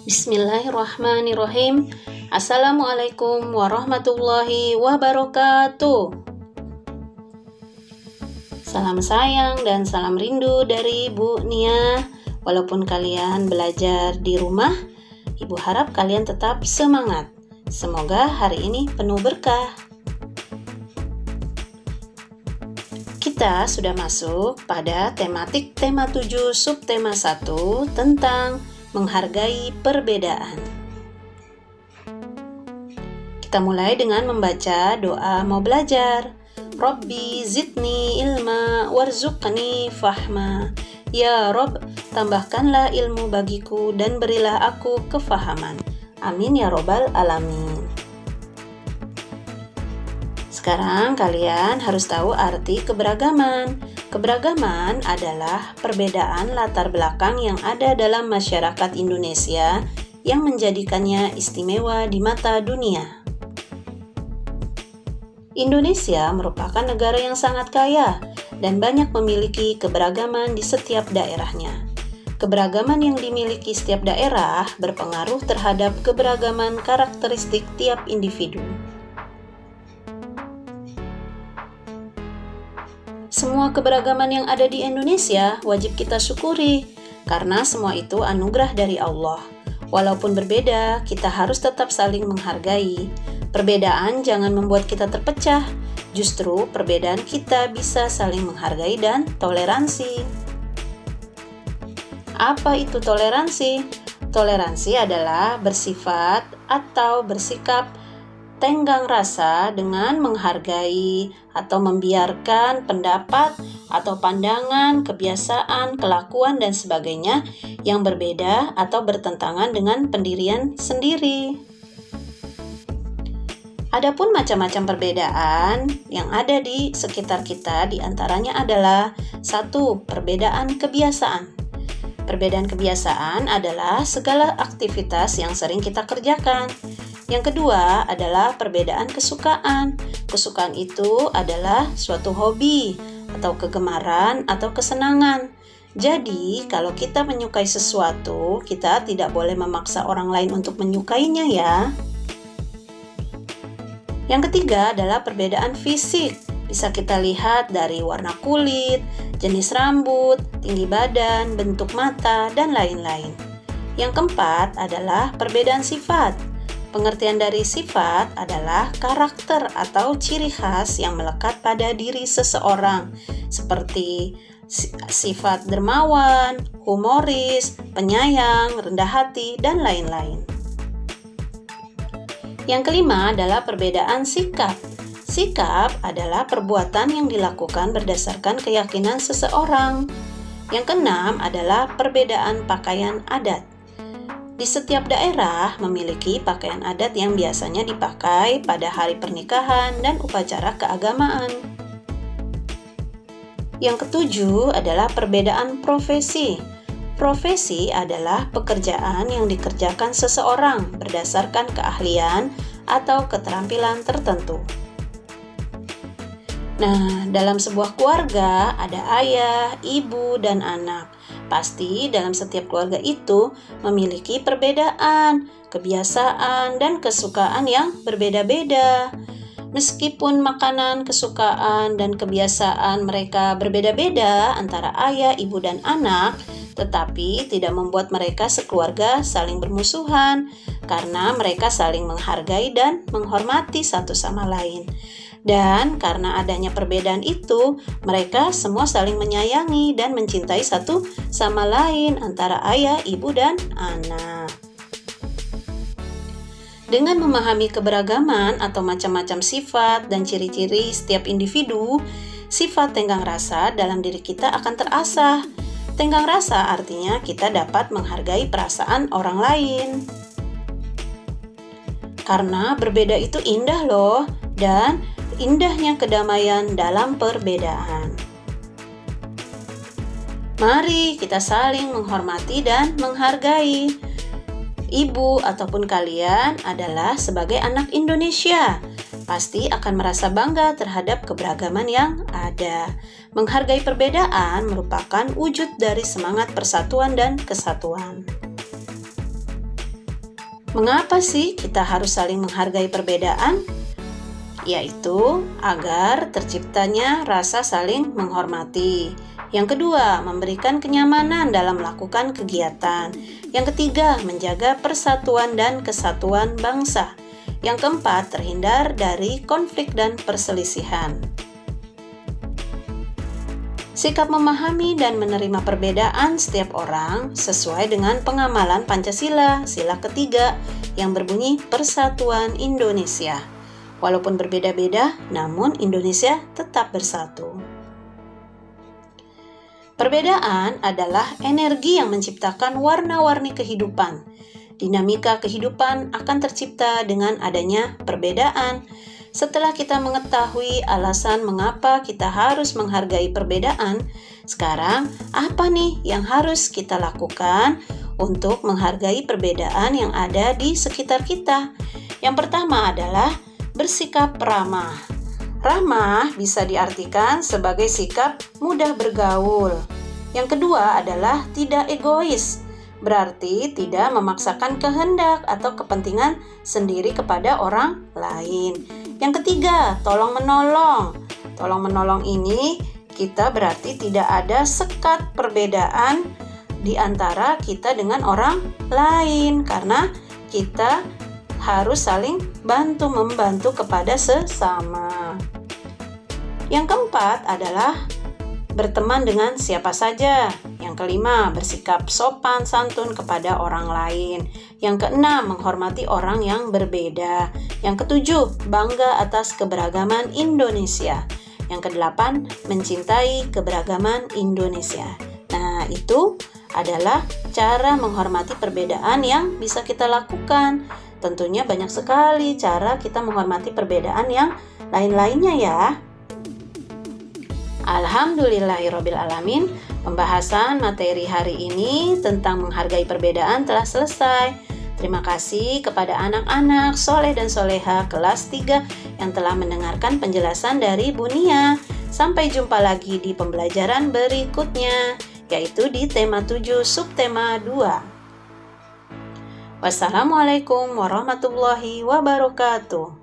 Bismillahirrahmanirrahim. Assalamualaikum warahmatullahi wabarakatuh. Salam sayang dan salam rindu dari Bu Nia. Walaupun kalian belajar di rumah, Ibu harap kalian tetap semangat. Semoga hari ini penuh berkah. Kita sudah masuk pada tematik tema 7 subtema 1 tentang menghargai perbedaan. Kita mulai dengan membaca doa mau belajar. Rabbi zidni ilma warzuqni fahma. Ya Rob, tambahkanlah ilmu bagiku dan berilah aku kefahaman. Amin ya Robbal alamin. Sekarang kalian harus tahu arti keberagaman. Keberagaman adalah perbedaan latar belakang yang ada dalam masyarakat Indonesia yang menjadikannya istimewa di mata dunia. Indonesia merupakan negara yang sangat kaya dan banyak memiliki keberagaman di setiap daerahnya. Keberagaman yang dimiliki setiap daerah berpengaruh terhadap keberagaman karakteristik tiap individu. Semua keberagaman yang ada di Indonesia wajib kita syukuri, karena semua itu anugerah dari Allah. Walaupun berbeda, kita harus tetap saling menghargai. Perbedaan jangan membuat kita terpecah, justru perbedaan kita bisa saling menghargai dan toleransi. Apa itu toleransi? Toleransi adalah bersifat atau bersikap tenggang rasa dengan menghargai atau membiarkan pendapat atau pandangan, kebiasaan, kelakuan, dan sebagainya yang berbeda atau bertentangan dengan pendirian sendiri. Adapun macam-macam perbedaan yang ada di sekitar kita diantaranya adalah 1. Perbedaan kebiasaan. Perbedaan kebiasaan adalah segala aktivitas yang sering kita kerjakan. Yang kedua adalah perbedaan kesukaan. Kesukaan itu adalah suatu hobi atau kegemaran atau kesenangan. Jadi, kalau kita menyukai sesuatu, kita tidak boleh memaksa orang lain untuk menyukainya ya. Yang ketiga adalah perbedaan fisik. Bisa kita lihat dari warna kulit, jenis rambut, tinggi badan, bentuk mata, dan lain-lain. Yang keempat adalah perbedaan sifat. Pengertian dari sifat adalah karakter atau ciri khas yang melekat pada diri seseorang, seperti sifat dermawan, humoris, penyayang, rendah hati, dan lain-lain. Yang kelima adalah perbedaan sikap. Sikap adalah perbuatan yang dilakukan berdasarkan keyakinan seseorang. Yang keenam adalah perbedaan pakaian adat. Di setiap daerah memiliki pakaian adat yang biasanya dipakai pada hari pernikahan dan upacara keagamaan. Yang ketujuh adalah perbedaan profesi. Profesi adalah pekerjaan yang dikerjakan seseorang berdasarkan keahlian atau keterampilan tertentu. Nah, dalam sebuah keluarga ada ayah, ibu, dan anak. Pasti dalam setiap keluarga itu memiliki perbedaan, kebiasaan, dan kesukaan yang berbeda-beda. Meskipun makanan, kesukaan, dan kebiasaan mereka berbeda-beda antara ayah, ibu, dan anak, tetapi tidak membuat mereka sekeluarga saling bermusuhan, karena mereka saling menghargai dan menghormati satu sama lain. Dan karena adanya perbedaan itu, mereka semua saling menyayangi dan mencintai satu sama lain antara ayah, ibu, dan anak. Dengan memahami keberagaman atau macam-macam sifat dan ciri-ciri setiap individu, sifat tenggang rasa dalam diri kita akan terasah. Tenggang rasa artinya kita dapat menghargai perasaan orang lain. Karena berbeda itu indah loh, dan indahnya kedamaian dalam perbedaan. Mari kita saling menghormati dan menghargai. Ibu ataupun kalian adalah sebagai anak Indonesia. Pasti akan merasa bangga terhadap keberagaman yang ada. Menghargai perbedaan merupakan wujud dari semangat persatuan dan kesatuan. Mengapa sih kita harus saling menghargai perbedaan? Yaitu agar terciptanya rasa saling menghormati. Yang kedua, memberikan kenyamanan dalam melakukan kegiatan. Yang ketiga, menjaga persatuan dan kesatuan bangsa. Yang keempat, terhindar dari konflik dan perselisihan. Sikap memahami dan menerima perbedaan setiap orang sesuai dengan pengamalan Pancasila, sila ketiga, yang berbunyi Persatuan Indonesia. Walaupun berbeda-beda, namun Indonesia tetap bersatu. Perbedaan adalah energi yang menciptakan warna-warni kehidupan. Dinamika kehidupan akan tercipta dengan adanya perbedaan. Setelah kita mengetahui alasan mengapa kita harus menghargai perbedaan, sekarang apa nih yang harus kita lakukan untuk menghargai perbedaan yang ada di sekitar kita? Yang pertama adalah bersikap ramah. Ramah bisa diartikan sebagai sikap mudah bergaul. Yang kedua adalah tidak egois, berarti tidak memaksakan kehendak atau kepentingan sendiri kepada orang lain. Yang ketiga, tolong menolong. Tolong menolong ini kita berarti tidak ada sekat perbedaan di antara kita dengan orang lain, karena kita harus saling bantu-membantu kepada sesama. Yang keempat adalah berteman dengan siapa saja. Yang kelima, bersikap sopan santun kepada orang lain. Yang keenam, menghormati orang yang berbeda. Yang ketujuh, bangga atas keberagaman Indonesia. Yang kedelapan, mencintai keberagaman Indonesia. Nah, itu adalah cara menghormati perbedaan yang bisa kita lakukan. Tentunya banyak sekali cara kita menghormati perbedaan yang lain-lainnya ya. Alhamdulillahirrabbilalamin, pembahasan materi hari ini tentang menghargai perbedaan telah selesai. Terima kasih kepada anak-anak soleh dan soleha kelas 3 yang telah mendengarkan penjelasan dari Bu Nia. Sampai jumpa lagi di pembelajaran berikutnya, yaitu di tema 7 subtema 2. Wassalamualaikum warahmatullahi wabarakatuh.